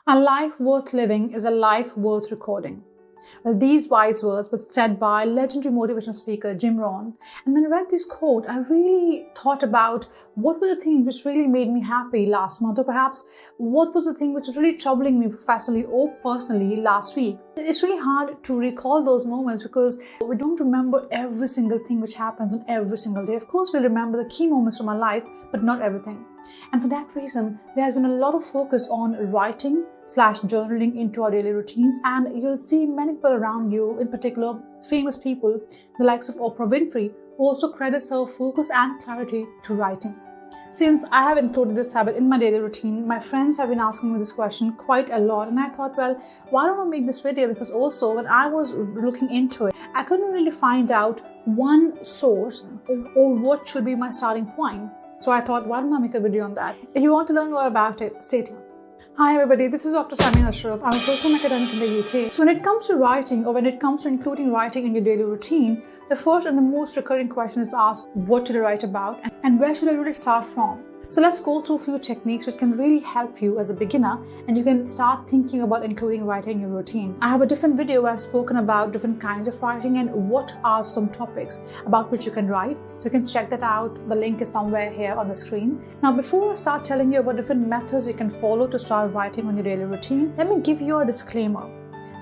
A life worth living is a life worth recording. Well, these wise words were said by legendary motivational speaker Jim Rohn. And when I read this quote, I really thought about what were the things which really made me happy last month, or perhaps what was the thing which was really troubling me professionally or personally last week. It's really hard to recall those moments because we don't remember every single thing which happens on every single day. Of course, we'll remember the key moments from our life, but not everything. And for that reason, there has been a lot of focus on writing/journaling into our daily routines, and you'll see many people around you, in particular famous people, the likes of Oprah Winfrey, who also credits her focus and clarity to writing. Since I have included this habit in my daily routine, my friends have been asking me this question quite a lot, and I thought, well, why don't I make this video? Because also when I was looking into it, I couldn't really find out one source or what should be my starting point. So I thought, why don't I make a video on that? If you want to learn more about it, stay tuned. Hi everybody, this is Dr. Samreen. I'm a full-time academic in the UK. So when it comes to writing, or when it comes to including writing in your daily routine, the first and the most recurring question is asked, what should I write about and where should I really start from? So let's go through a few techniques which can really help you as a beginner, and you can start thinking about including writing in your routine. I have a different video where I've spoken about different kinds of writing and what are some topics about which you can write. So you can check that out. The link is somewhere here on the screen. Now, before I start telling you about different methods you can follow to start writing on your daily routine, let me give you a disclaimer.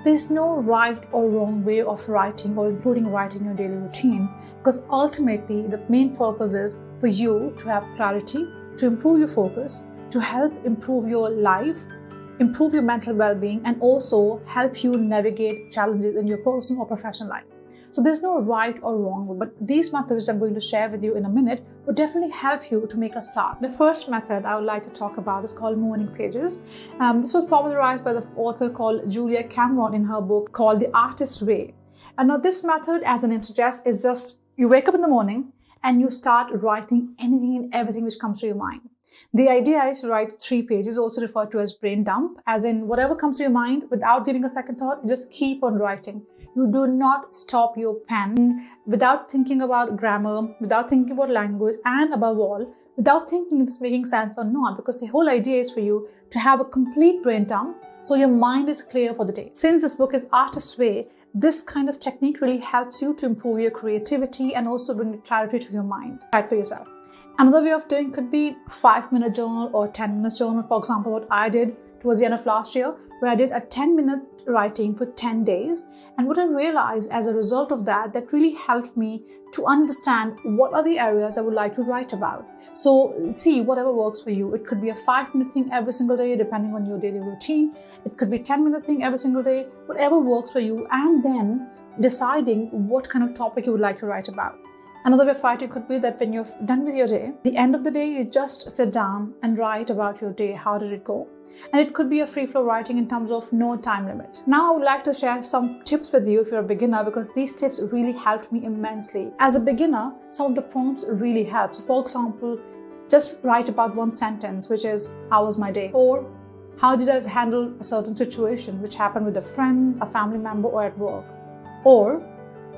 There's no right or wrong way of writing or including writing in your daily routine, because ultimately the main purpose is for you to have clarity, to improve your focus, to help improve your life, improve your mental well-being, and also help you navigate challenges in your personal or professional life. So there's no right or wrong, but these methods I'm going to share with you in a minute will definitely help you to make a start. The first method I would like to talk about is called morning pages. This was popularized by the author called Julia Cameron in her book called The Artist's Way. And now this method, as the name suggests, is just you wake up in the morning and you start writing anything and everything which comes to your mind. The idea is to write 3 pages, also referred to as brain dump, as in whatever comes to your mind without giving a second thought, you just keep on writing. You do not stop your pen without thinking about grammar, without thinking about language, and above all, without thinking if it's making sense or not, because the whole idea is for you to have a complete brain dump so your mind is clear for the day. Since this book is Artist's Way, this kind of technique really helps you to improve your creativity and also bring clarity to your mind. Try it for yourself. Another way of doing could be 5-minute journal or 10-minute journal. For example, what I did towards the end of last year, where I did a 10-minute writing for 10 days. And what I realized as a result of that, that really helped me to understand what are the areas I would like to write about. So see whatever works for you. It could be a 5-minute thing every single day, depending on your daily routine. It could be a 10-minute thing every single day, whatever works for you. And then deciding what kind of topic you would like to write about. Another way of writing could be that when you're done with your day, the end of the day, you just sit down and write about your day. How did it go? And it could be a free-flow writing in terms of no time limit. Now I would like to share some tips with you if you're a beginner, because these tips really helped me immensely. As a beginner, some of the prompts really help. So for example, just write about one sentence, which is, how was my day? Or how did I handle a certain situation which happened with a friend, a family member, or at work? Or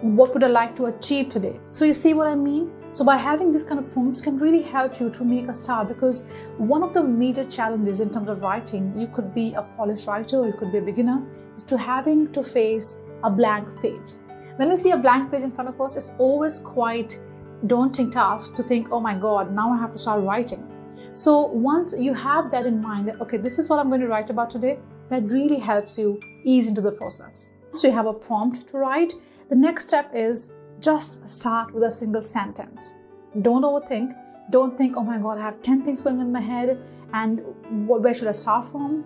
what would I like to achieve today? So you see what I mean? So by having this kind of prompts can really help you to make a start, because one of the major challenges in terms of writing, you could be a polished writer or you could be a beginner, is to having to face a blank page. When we see a blank page in front of us, it's always quite daunting task to think, oh my God, now I have to start writing. So once you have that in mind, that okay, this is what I'm going to write about today, that really helps you ease into the process. So you have a prompt to write. The next step is just start with a single sentence. Don't overthink. Don't think, oh my God, I have 10 things going on in my head and where should I start from?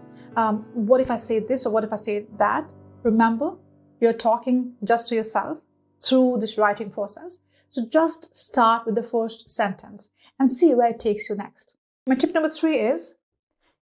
What if I say this or what if I say that? Remember, you're talking just to yourself through this writing process. So just start with the first sentence and see where it takes you next. My tip number 3 is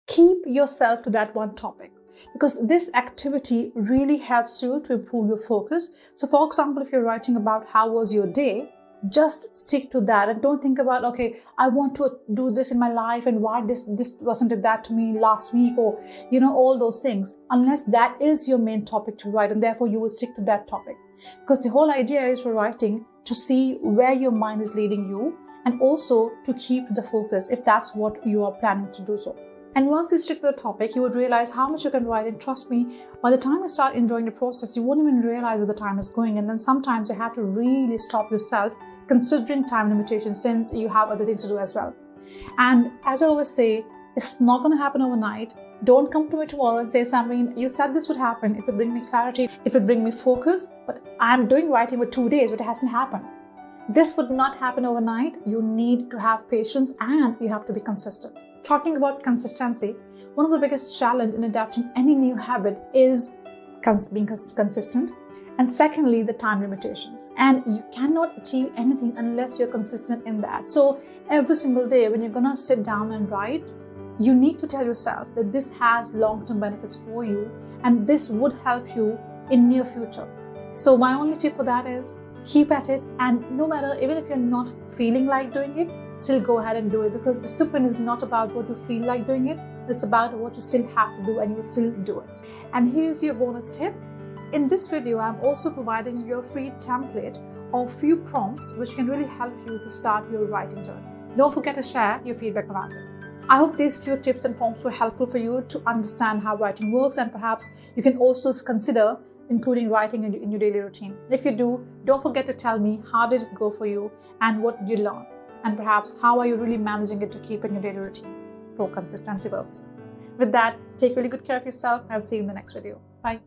keep yourself to that one topic, because this activity really helps you to improve your focus. So for example, if you're writing about how was your day, just stick to that and don't think about, okay, I want to do this in my life and why this person did that to me last week, or all those things, unless that is your main topic to write, and therefore you will stick to that topic. Because the whole idea is for writing to see where your mind is leading you and also to keep the focus if that's what you are planning to do so. And once you stick to the topic, you would realize how much you can write. And trust me, by the time you start enjoying the process, you won't even realize where the time is going. And then sometimes you have to really stop yourself considering time limitations, since you have other things to do as well. And as I always say, it's not going to happen overnight. Don't come to me tomorrow and say, Samreen, you said this would happen. It would bring me clarity. It would bring me focus. But I'm doing writing for 2 days, but it hasn't happened. This would not happen overnight. You need to have patience and you have to be consistent. Talking about consistency, one of the biggest challenges in adapting any new habit is being consistent. And secondly, the time limitations. And you cannot achieve anything unless you're consistent in that. So every single day when you're going to sit down and write, you need to tell yourself that this has long-term benefits for you and this would help you in near future. So my only tip for that is keep at it, and no matter, even if you're not feeling like doing it, still go ahead and do it, because discipline is not about what you feel like doing it. It's about what you still have to do, and you still do it. And here's your bonus tip. In this video, I'm also providing you a free template of few prompts which can really help you to start your writing journey. Don't forget to share your feedback around it. I hope these few tips and prompts were helpful for you to understand how writing works, and perhaps you can also consider including writing in your daily routine. If you do, don't forget to tell me how did it go for you and what did you learn, and perhaps how are you really managing it to keep in your daily routine for consistency purposes. With that, take really good care of yourself and I'll see you in the next video. Bye.